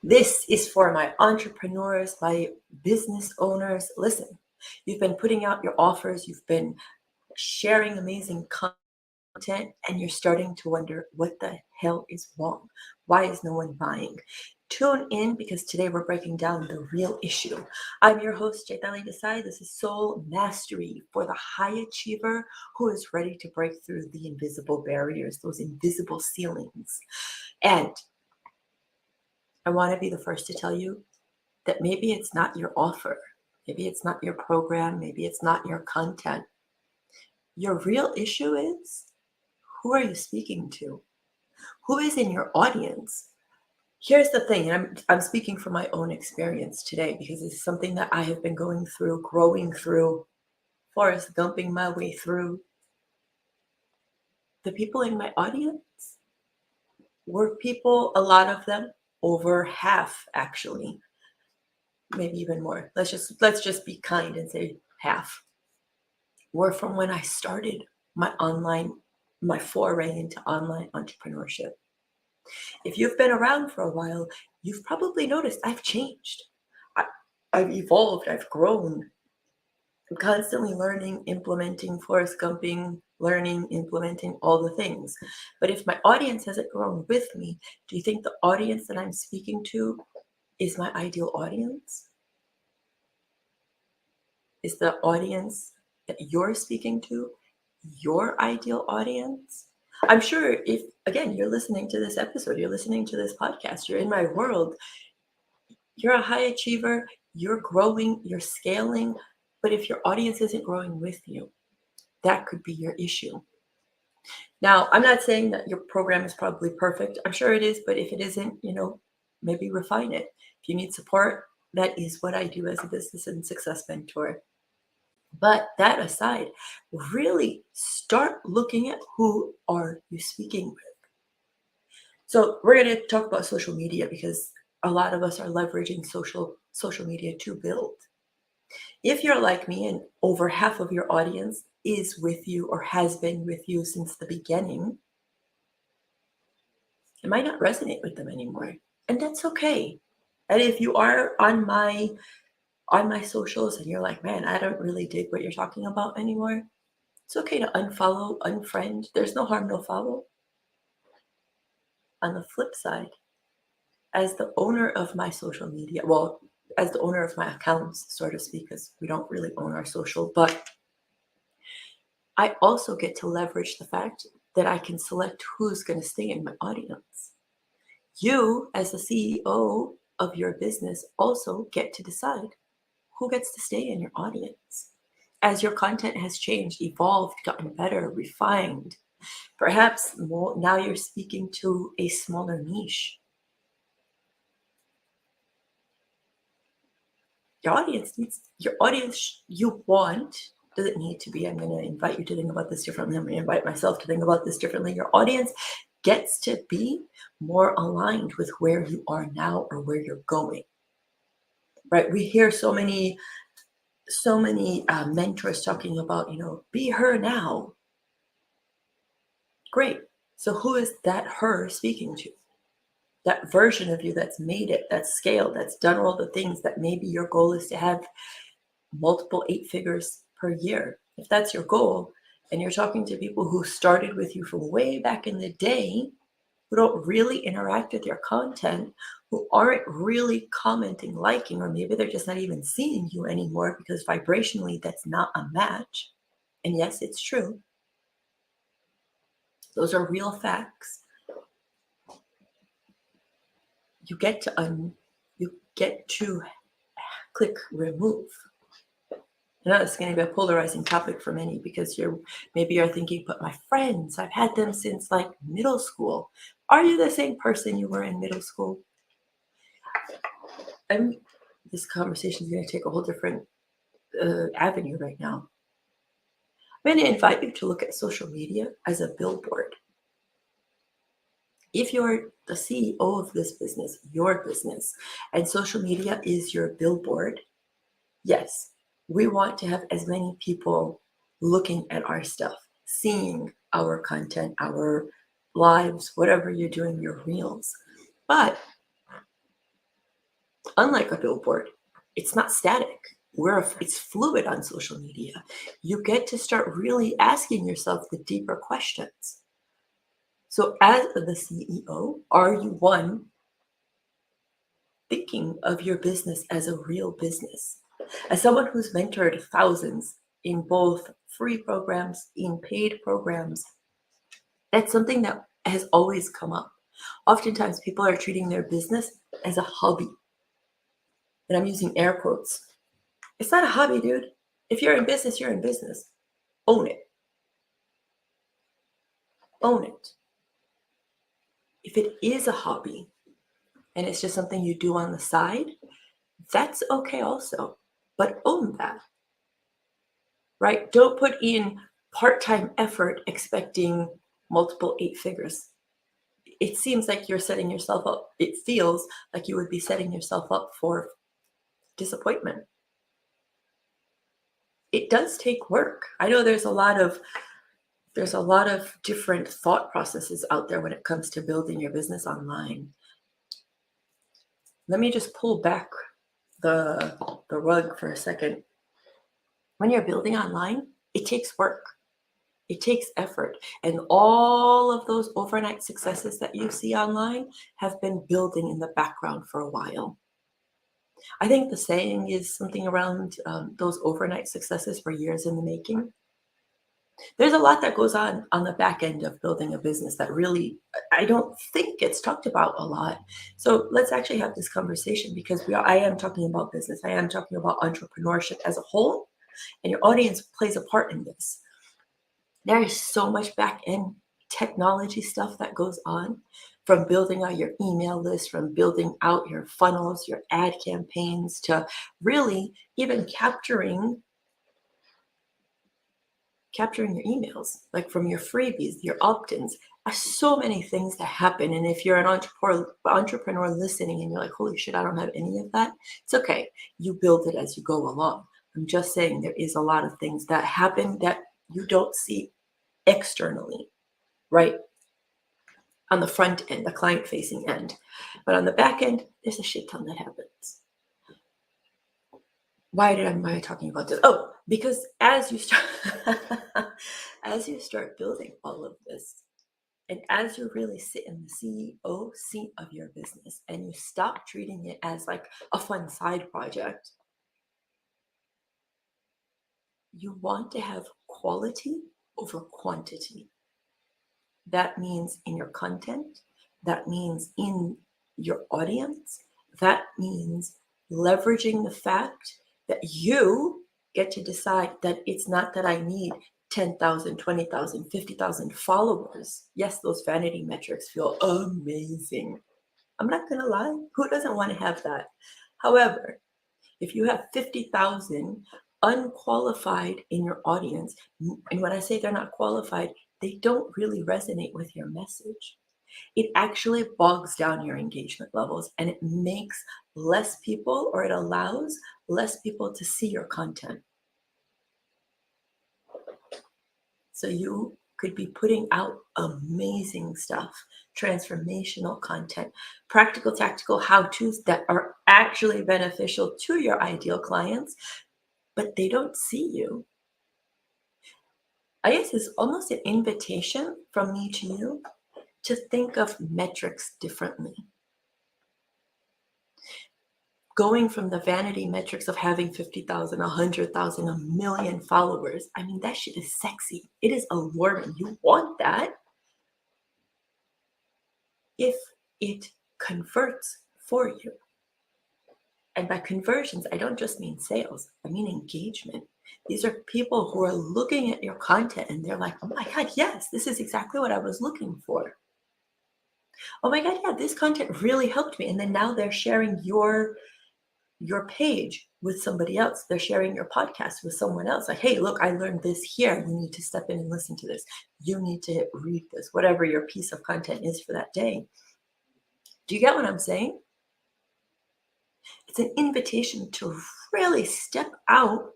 This is for my entrepreneurs, my business owners. Listen, you've been putting out your offers, you've been sharing amazing content, and you're starting to wonder what the hell is wrong? Why is no one buying? Tune in because today we're breaking down the real issue. I'm your host, Chaitali Desai. This is Soul Mastery for the high achiever who is ready to break through the invisible barriers, those invisible ceilings. And I want to be the first to tell you that maybe it's not your offer, maybe it's not your program, maybe it's not your content. Your real issue is, who are you speaking to? Who is in your audience? Here's the thing, and I'm speaking from my own experience today because it's something that I have been going through, growing through, Forrest Gumping my way through. The people in my audience were people, a lot of them, over half actually, maybe even more. Let's just be kind and say half were from when I started my foray into online entrepreneurship. If you've been around for a while, you've probably noticed I've changed. I've evolved, I've grown. I'm constantly learning, implementing, Forrest Gumping, learning, implementing all the things. But if my audience hasn't grown with me, do you think the audience that I'm speaking to is my ideal audience? Is the audience that you're speaking to your ideal audience? I'm sure if, again, you're listening to this episode, you're listening to this podcast, you're in my world, you're a high achiever, you're growing, you're scaling, but if your audience isn't growing with you, that could be your issue. Now, I'm not saying that your program is probably perfect. I'm sure it is, but if it isn't, maybe refine it. If you need support, that is what I do as a business and success mentor. But that aside, really start looking at who are you speaking with. So we're going to talk about social media because a lot of us are leveraging social media to build. If you're like me and over half of your audience is with you or has been with you since the beginning, it might not resonate with them anymore. And that's okay. And if you are on my socials and you're like, man, I don't really dig what you're talking about anymore, it's okay to unfollow, unfriend. There's no harm, no foul. On the flip side, as the owner of my social media, well, as the owner of my accounts, so to speak, because we don't really own our social, but I also get to leverage the fact that I can select who's going to stay in my audience. You, as the CEO of your business, also get to decide who gets to stay in your audience. As your content has changed, evolved, gotten better, refined, perhaps now you're speaking to a smaller niche. Your audience you want doesn't need to be, I'm going to invite you to think about this differently. I'm going to invite myself to think about this differently. Your audience gets to be more aligned with where you are now or where you're going, right? We hear so many mentors talking about, be her now. Great. So who is that her speaking to? That version of you that's made it, that's scaled, that's done all the things that maybe your goal is to have multiple 8 figures per year. If that's your goal, and you're talking to people who started with you from way back in the day, who don't really interact with your content, who aren't really commenting, liking, or maybe they're just not even seeing you anymore because vibrationally that's not a match. And yes, it's true. Those are real facts. You get to click remove. I know it's going to be a polarizing topic for many because maybe you're thinking, but my friends, I've had them since like middle school. Are you the same person you were in middle school? This conversation is going to take a whole different avenue right now. I'm going to invite you to look at social media as a billboard. If you're the CEO of this business, your business, and social media is your billboard, yes, we want to have as many people looking at our stuff, seeing our content, our lives, whatever you're doing, your reels. But Unlike a billboard, it's not static. It's fluid on social media. You get to start really asking yourself the deeper questions. So, as the CEO, are you one thinking of your business as a real business? As someone who's mentored thousands in both free programs, in paid programs, that's something that has always come up. Oftentimes, people are treating their business as a hobby. And I'm using air quotes. It's not a hobby, dude. If you're in business, you're in business. Own it. Own it. If it is a hobby and it's just something you do on the side, that's okay also. But own that, right? Don't put in part-time effort expecting multiple 8 figures. It seems like you're setting yourself up. It feels like you would be setting yourself up for disappointment. It does take work. I know there's a lot of different thought processes out there when it comes to building your business online. Let me just pull back the rug for a second. When you're building online, it takes work. It takes effort. And all of those overnight successes that you see online have been building in the background for a while. I think the saying is something around those overnight successes were years in the making. There's a lot that goes on the back end of building a business that really, I don't think gets talked about a lot. So let's actually have this conversation because I am talking about business. I am talking about entrepreneurship as a whole, and your audience plays a part in this. There is so much back end technology stuff that goes on, from building out your email list, from building out your funnels, your ad campaigns, to really even capturing your emails, like from your freebies, your opt-ins. So many things that happen. And if you're an entrepreneur listening and you're like, holy shit, I don't have any of that, it's okay. You build it as you go along. I'm just saying there is a lot of things that happen that you don't see externally, right? On the front end, the client facing end. But on the back end, there's a shit ton that happens. Why am I talking about this? Oh, because as you start building all of this, and as you really sit in the CEO seat of your business and you stop treating it as like a fun side project, you want to have quality over quantity. That means in your content, that means in your audience, that means leveraging the fact that you get to decide that it's not that I need 10,000, 20,000, 50,000 followers. Yes, those vanity metrics feel amazing. I'm not going to lie. Who doesn't want to have that? However, if you have 50,000 unqualified in your audience, and when I say they're not qualified, they don't really resonate with your message. It actually bogs down your engagement levels, and it makes less people, or it allows less people to see your content. So you could be putting out amazing stuff, transformational content, practical, tactical how-tos that are actually beneficial to your ideal clients, but they don't see you. I guess it's almost an invitation from me to you to think of metrics differently. Going from the vanity metrics of having 50,000, 100,000, a million followers, I mean, that shit is sexy. It is alluring. You want that if it converts for you. And by conversions, I don't just mean sales, I mean engagement. These are people who are looking at your content and they're like, oh my God, yes, this is exactly what I was looking for. Oh my God, yeah, this content really helped me. And then now they're sharing your page with somebody else. They're sharing your podcast with someone else. Like, hey, look, I learned this here. You need to step in and listen to this. You need to read this, whatever your piece of content is for that day. Do you get what I'm saying? It's an invitation to really step out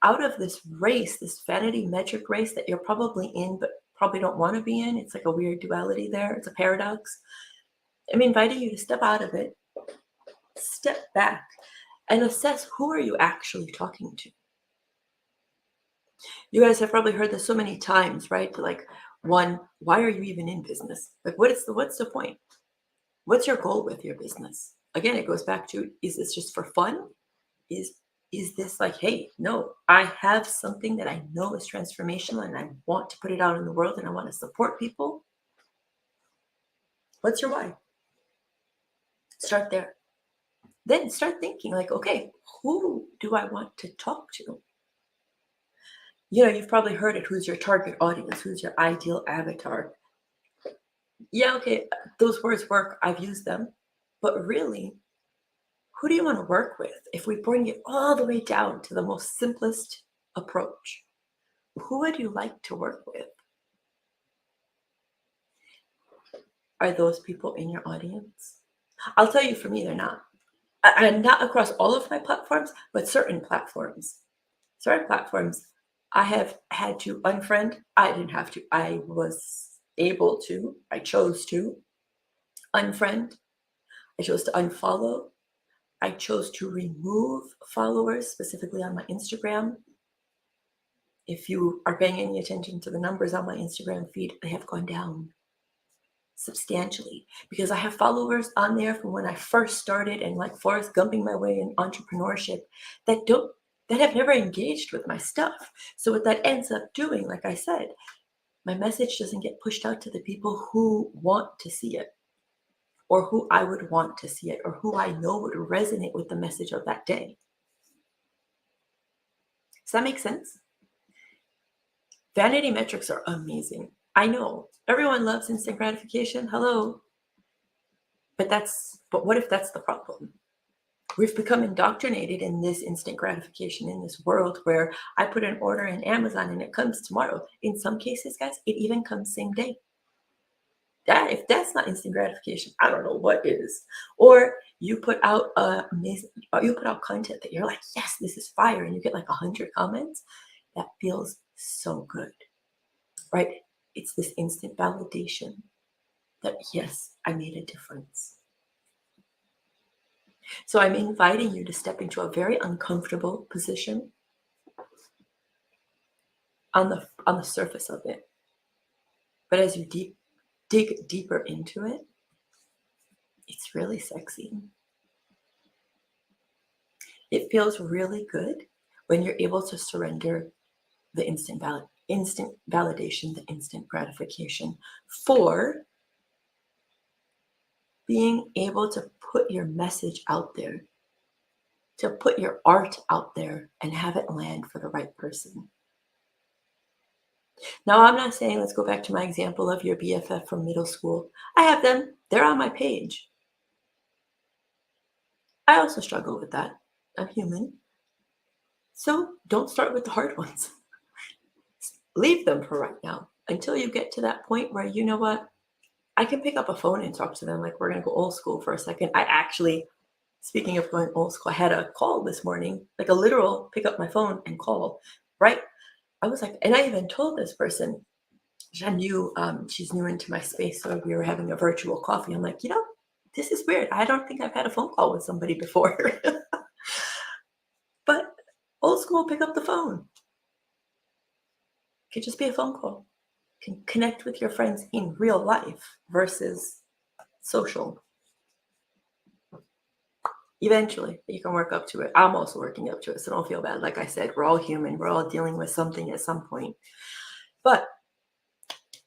of this race, this vanity metric race that you're probably in, but probably don't want to be in. It's like a weird duality there. It's a paradox. I'm inviting you to step out of it, step back and assess who are you actually talking to. You guys have probably heard this so many times, right? Like, one, why are you even in business? Like, what's the point? What's your goal with your business? Again, it goes back to, is this just for fun? Is is this like, hey, no, I have something that I know is transformational and I want to put it out in the world and I want to support people? What's your why? Start there. Then start thinking like, okay, who do I want to talk to? You've probably heard it. Who's your target audience? Who's your ideal avatar? Yeah, okay, those words work. I've used them. But really, who do you want to work with? If we bring it all the way down to the most simplest approach, who would you like to work with? Are those people in your audience? I'll tell you, for me, they're not. I'm not across all of my platforms, but certain platforms. Certain platforms, I have had to unfriend. I didn't have to. I was able to. I chose to unfriend. I chose to unfollow. I chose to remove followers, specifically on my Instagram. If you are paying any attention to the numbers on my Instagram feed, they have gone down substantially because I have followers on there from when I first started and like Forrest Gumping my way in entrepreneurship that have never engaged with my stuff. So what that ends up doing, like I said, my message doesn't get pushed out to the people who want to see it, or who I would want to see it, or who I know would resonate with the message of that day. Does that make sense? Vanity metrics are amazing. I know everyone loves instant gratification. Hello. But what if that's the problem? We've become indoctrinated in this instant gratification in this world where I put an order in Amazon and it comes tomorrow. In some cases, guys, it even comes same day. If that's not instant gratification, I don't know what is. Or you put out you put out content that you're like, yes, this is fire, and you get like 100 comments. That feels so good, right? It's this instant validation that, yes, I made a difference. So I'm inviting you to step into a very uncomfortable position on the surface of it. But as you dig deeper into it, it's really sexy. It feels really good when you're able to surrender the instant validation, the instant gratification, for being able to put your message out there, to put your art out there and have it land for the right person. Now, I'm not saying, let's go back to my example of your BFF from middle school. I have them, they're on my page. I also struggle with that. I'm human. So don't start with the hard ones. Leave them for right now until you get to that point where, you know what, I can pick up a phone and talk to them. Like, we're going to go old school for a second. I actually, speaking of going old school, I had a call this morning, like a literal pick up my phone and call, right? I was like, and I even told this person, she's new into my space, so we were having a virtual coffee. I'm like, this is weird. I don't think I've had a phone call with somebody before. But old school, pick up the phone. It could just be a phone call. You can connect with your friends in real life versus social. Eventually, you can work up to it. I'm also working up to it, so don't feel bad. Like I said, we're all human. We're all dealing with something at some point. But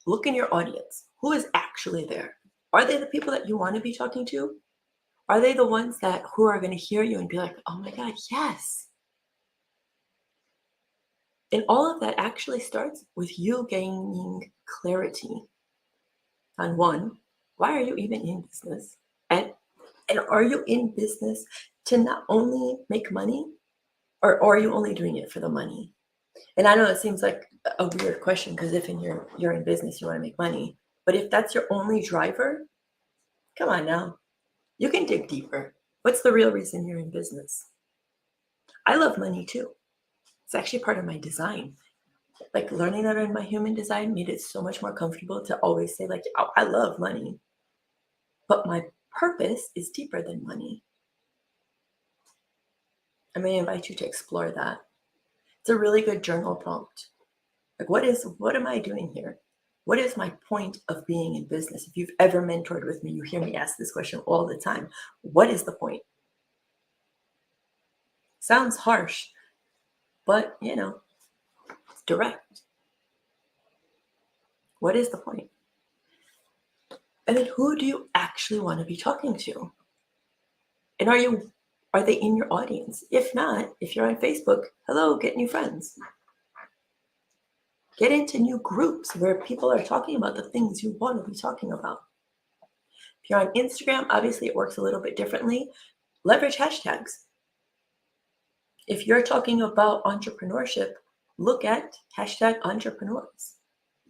look in your audience. Who is actually there? Are they the people that you want to be talking to? Are they the ones who are going to hear you and be like, oh my God, yes? And all of that actually starts with you gaining clarity on, one, why are you even in business? And are you in business to not only make money, or are you only doing it for the money? And I know it seems like a weird question, because if you're in business, you want to make money. But if that's your only driver, come on now. You can dig deeper. What's the real reason you're in business? I love money too. It's actually part of my design. Like, learning that in my human design made it so much more comfortable to always say, like, oh, I love money. But my purpose is deeper than money. I may invite you to explore that. It's a really good journal prompt. Like, what am I doing here? What is my point of being in business? If you've ever mentored with me, you hear me ask this question all the time. What is the point? Sounds harsh, but it's direct. What is the point? And then who do you actually want to be talking to? And are they in your audience? If not, if you're on Facebook, hello, get new friends. Get into new groups where people are talking about the things you want to be talking about. If you're on Instagram, obviously it works a little bit differently. Leverage hashtags. If you're talking about entrepreneurship, look at hashtag entrepreneurs.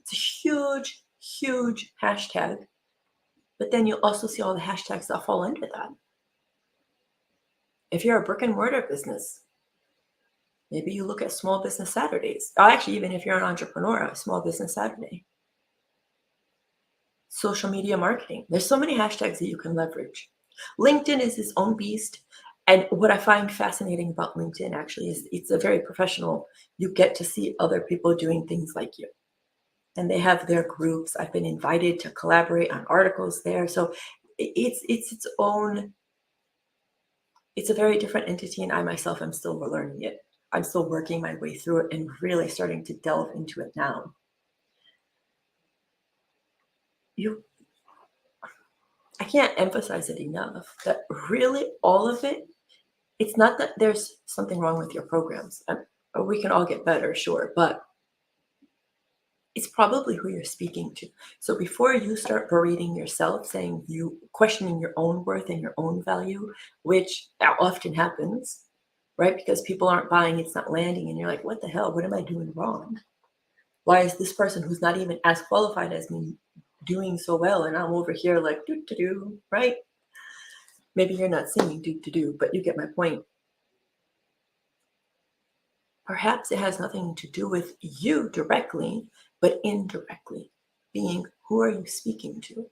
It's a huge, huge hashtag. But then you'll also see all the hashtags that fall under that. If you're a brick and mortar business, maybe you look at Small Business Saturdays. Actually, even if you're an entrepreneur, a Small Business Saturday. Social media marketing. There's so many hashtags that you can leverage. LinkedIn is its own beast. And what I find fascinating about LinkedIn actually is it's a very professional. You get to see other people doing things like you. And they have their groups. I've been invited to collaborate on articles there. So it's its own, it's a very different entity, and I myself am still learning it. I'm still working my way through it and really starting to delve into it now. I can't emphasize it enough that really all of it, it's not that there's something wrong with your programs. We can all get better, sure, but it's probably who you're speaking to. So before you start berating yourself, saying you questioning your own worth and your own value, which often happens, right? Because people aren't buying, it's not landing, and you're like, what the hell? What am I doing wrong? Why is this person who's not even as qualified as me doing so well, and I'm over here like do, right? Maybe you're not singing do, but you get my point. Perhaps it has nothing to do with you directly, but indirectly, being who are you speaking to?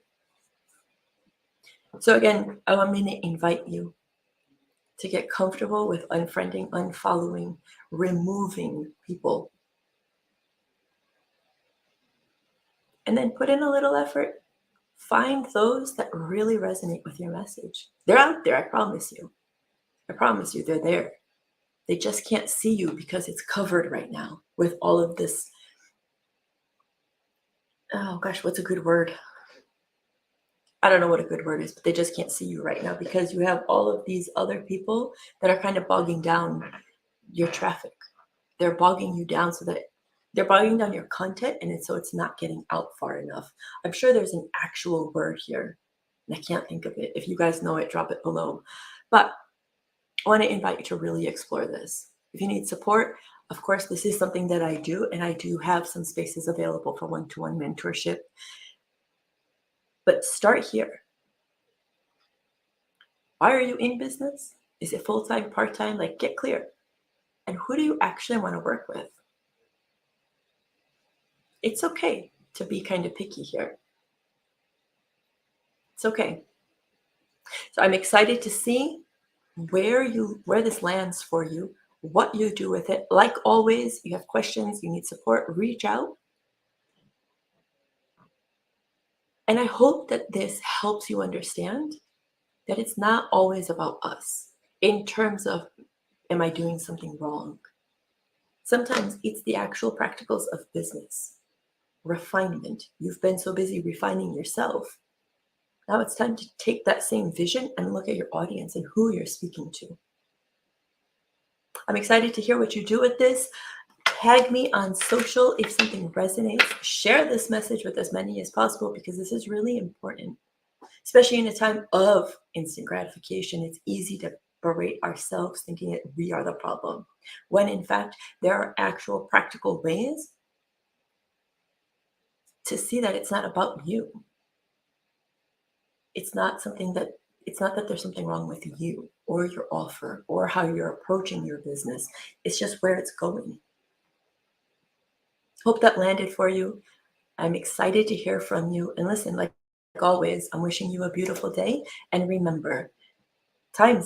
So again, I'm going to invite you to get comfortable with unfriending, unfollowing, removing people. And then put in a little effort. Find those that really resonate with your message. They're out there, I promise you. I promise you, they're there. They just can't see you because it's covered right now with all of this. Oh gosh, what's a good word? I don't know what a good word is, but they just can't see you right now because you have all of these other people that are kind of bogging down your traffic. They're bogging you down so that they're bogging down your content, and so it's not getting out far enough. I'm sure there's an actual word here, and I can't think of it. If you guys know it, drop it below. But I want to invite you to really explore this. If you need support, of course, this is something that I do, and I do have some spaces available for one-to-one mentorship. But start here. Why are you in business? Is it full-time, part-time? Like, get clear. And who do you actually want to work with? It's okay to be kind of picky here. It's okay. So I'm excited to see where this lands for you, what you do with it. Like always, you have questions, you need support, reach out. And I hope that this helps you understand that it's not always about us in terms of, am I doing something wrong? Sometimes it's the actual practicals of business, refinement. You've been so busy refining yourself. Now it's time to take that same vision and look at your audience and who you're speaking to. I'm excited to hear what you do with this. Tag me on social if something resonates. Share this message with as many as possible because this is really important, especially in a time of instant gratification. It's easy to berate ourselves thinking that we are the problem, when in fact, there are actual practical ways to see that it's not about you. It's not that there's something wrong with you or your offer or how you're approaching your business. It's just where it's going. Hope that landed for you. I'm excited to hear from you. And listen, like always, I'm wishing you a beautiful day. And remember, time's